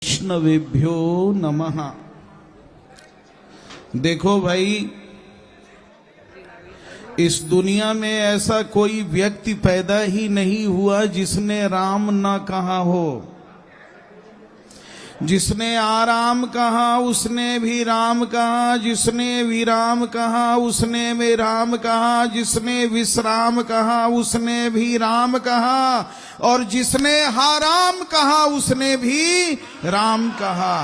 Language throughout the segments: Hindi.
वैष्णवेभ्यो नमः। देखो भाई, इस दुनिया में ऐसा कोई व्यक्ति पैदा ही नहीं हुआ जिसने राम ना कहा हो। जिसने आराम कहा उसने भी राम कहा, जिसने विराम कहा उसने में राम कहा, जिसने विश्राम कहा उसने भी राम कहा, और जिसने हाराम कहा उसने भी राम कहा।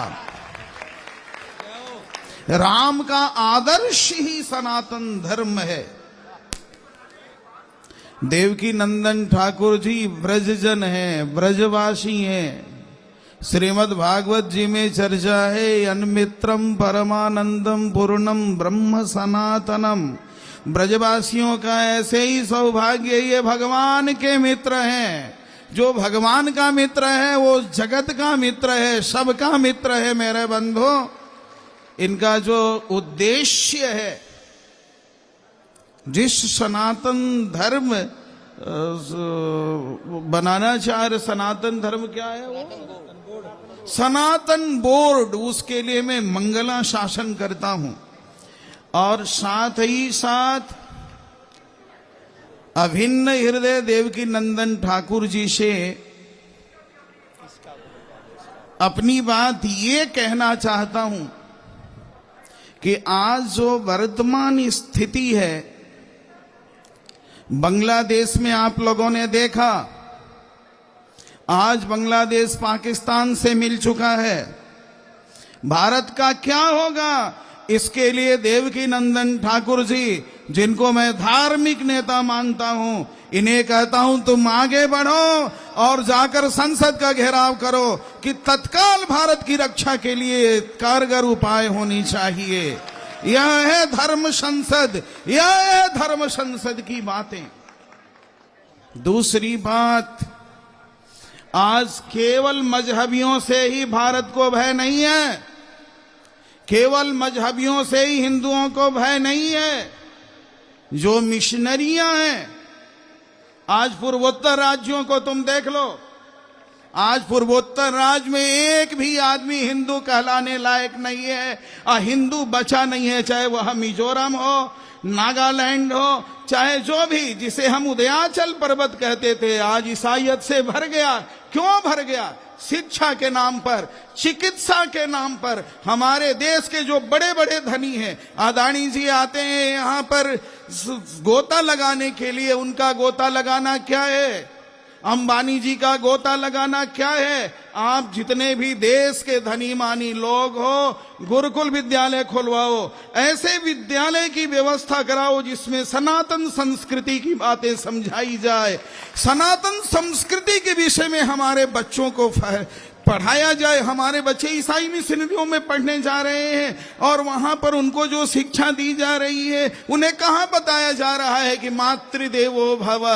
राम का आदर्श ही सनातन धर्म है। देवकी नंदन ठाकुर जी ब्रजजन हैं, ब्रजवासी हैं। श्रीमद् भागवत जी में चर्चा है, अन्मित्रम परमानंदम पूर्णम ब्रह्म सनातनम। ब्रजवासियों का ऐसे ही सौभाग्य, ये भगवान के मित्र हैं। जो भगवान का मित्र है वो जगत का मित्र है, सबका मित्र है। मेरे बंधु, इनका जो उद्देश्य है, जिस सनातन धर्म बनाना चाह रहे, सनातन धर्म क्या है वो? सनातन बोर्ड, उसके लिए मैं मंगला शासन करता हूं। और साथ ही साथ अभिन्न हृदय देवकी नंदन ठाकुर जी से अपनी बात ये कहना चाहता हूं कि आज जो वर्तमान स्थिति है, बांग्लादेश में आप लोगों ने देखा, आज बांग्लादेश पाकिस्तान से मिल चुका है। भारत का क्या होगा, इसके लिए देवकी नंदन ठाकुर जी, जिनको मैं धार्मिक नेता मानता हूं, इन्हें कहता हूं तुम आगे बढ़ो और जाकर संसद का घेराव करो कि तत्काल भारत की रक्षा के लिए कारगर उपाय होनी चाहिए। यह है धर्म संसद, यह है धर्म संसद की बातें। दूसरी बात, आज केवल मजहबियों से ही भारत को भय नहीं है, केवल मजहबियों से ही हिंदुओं को भय नहीं है। जो मिशनरियां हैं, आज पूर्वोत्तर राज्यों को तुम देख लो, आज पूर्वोत्तर राज्य में एक भी आदमी हिंदू कहलाने लायक नहीं है, और हिंदू बचा नहीं है। चाहे वह मिजोरम हो, नागालैंड हो, चाहे जो भी, जिसे हम उदयाचल पर्वत कहते थे, आज ईसाइयत से भर गया। क्यों भर गया? शिक्षा के नाम पर, चिकित्सा के नाम पर। हमारे देश के जो बड़े बड़े धनी हैं, अदानी जी आते हैं यहाँ पर गोता लगाने के लिए। उनका गोता लगाना क्या है? अंबानी जी का गोता लगाना क्या है? आप जितने भी देश के धनी मानी लोग हो, गुरुकुल विद्यालय खुलवाओ, ऐसे विद्यालय की व्यवस्था कराओ जिसमें सनातन संस्कृति की बातें समझाई जाए, सनातन संस्कृति के विषय में हमारे बच्चों को पढ़ाया जाए। हमारे बच्चे ईसाई मिशनरियों में पढ़ने जा रहे हैं, और वहां पर उनको जो शिक्षा दी जा रही है, उन्हें कहां बताया जा रहा है कि मातृदेवो भव,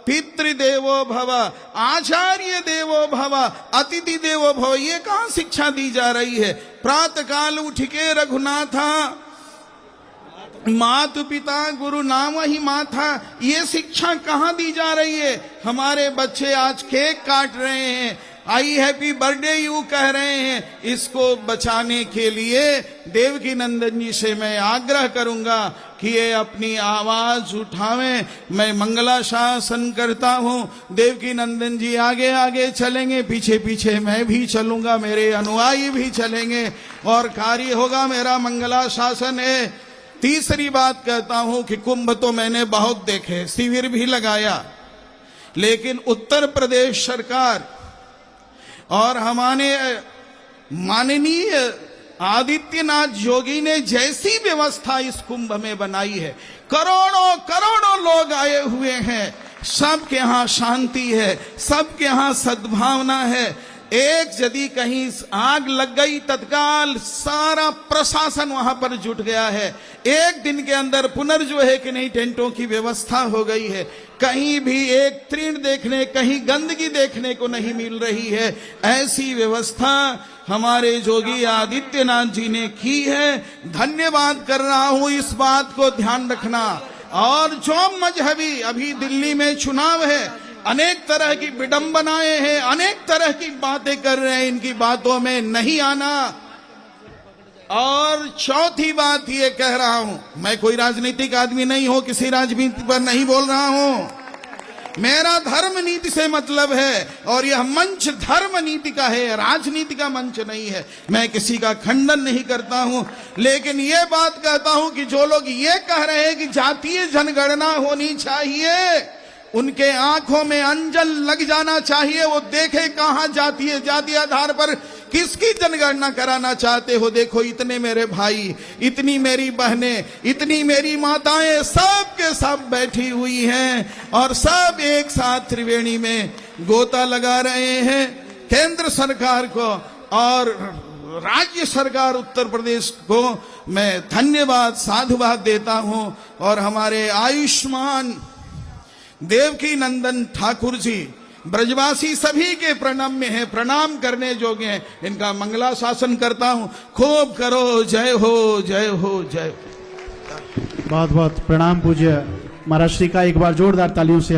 पितृदेवो भव, आचार्य देवो भव, अतिथि देवो भव। ये कहां शिक्षा दी जा रही है? प्रातः काल उठ के रघुनाथा, मातु पिता गुरु नाम ही माथा, ये शिक्षा कहां दी जा रही है? हमारे बच्चे आज केक काट रहे हैं, आई हैप्पी बर्थडे यू कह रहे हैं। इसको बचाने के लिए देवकी नंदन जी से मैं आग्रह करूंगा कि ये अपनी आवाज उठावें। मैं मंगला शासन करता हूं, देवकी नंदन जी आगे आगे चलेंगे, पीछे पीछे मैं भी चलूंगा, मेरे अनुयायी भी चलेंगे, और कार्य होगा। मेरा मंगला शासन है। तीसरी बात कहता हूं कि कुंभ तो मैंने बहुत देखे, शिविर भी लगाया, लेकिन उत्तर प्रदेश सरकार और हमारे माननीय आदित्यनाथ योगी ने जैसी व्यवस्था इस कुंभ में बनाई है, करोड़ों करोड़ों लोग आए हुए हैं, सबके यहाँ शांति है, सबके यहाँ सद्भावना है। एक यदि कहीं आग लग गई, तत्काल सारा प्रशासन वहां पर जुट गया है। एक दिन के अंदर पुनर्जो है कि नहीं, टेंटों की व्यवस्था हो गई है। कहीं भी एक तृण देखने, कहीं गंदगी देखने को नहीं मिल रही है। ऐसी व्यवस्था हमारे योगी आदित्यनाथ जी ने की है। धन्यवाद कर रहा हूं, इस बात को ध्यान रखना। और जो मजहबी, अभी दिल्ली में चुनाव है, अनेक तरह की विडंबनाएं हैं, अनेक तरह की बातें कर रहे हैं, इनकी बातों में नहीं आना। और चौथी बात ये कह रहा हूं, मैं कोई राजनीतिक आदमी नहीं हूं, किसी राजनीति पर नहीं बोल रहा हूं, मेरा धर्म नीति से मतलब है और यह मंच धर्म नीति का है, राजनीति का मंच नहीं है। मैं किसी का खंडन नहीं करता हूं, लेकिन यह बात कहता हूं कि जो लोग ये कह रहे हैं कि जातीय जनगणना होनी चाहिए, उनके आंखों में अंजन लग जाना चाहिए। वो देखे कहां जातीय आधार पर किसकी जनगणना कराना चाहते हो। देखो, इतने मेरे भाई, इतनी मेरी बहनें, इतनी मेरी माताएं, सब के सब बैठी हुई हैं और सब एक साथ त्रिवेणी में गोता लगा रहे हैं। केंद्र सरकार को और राज्य सरकार उत्तर प्रदेश को मैं धन्यवाद, साधुवाद देता हूं। और हमारे आयुष्मान देवकी नंदन ठाकुर जी ब्रजवासी सभी के प्रणम्य हैं, प्रणाम करने योग्य हैं। इनका मंगला शासन करता हूं। खूब करो, जय हो, जय हो, जय हो। बहुत बहुत प्रणाम पूज्य महाराज श्री का। एक बार जोरदार तालियों से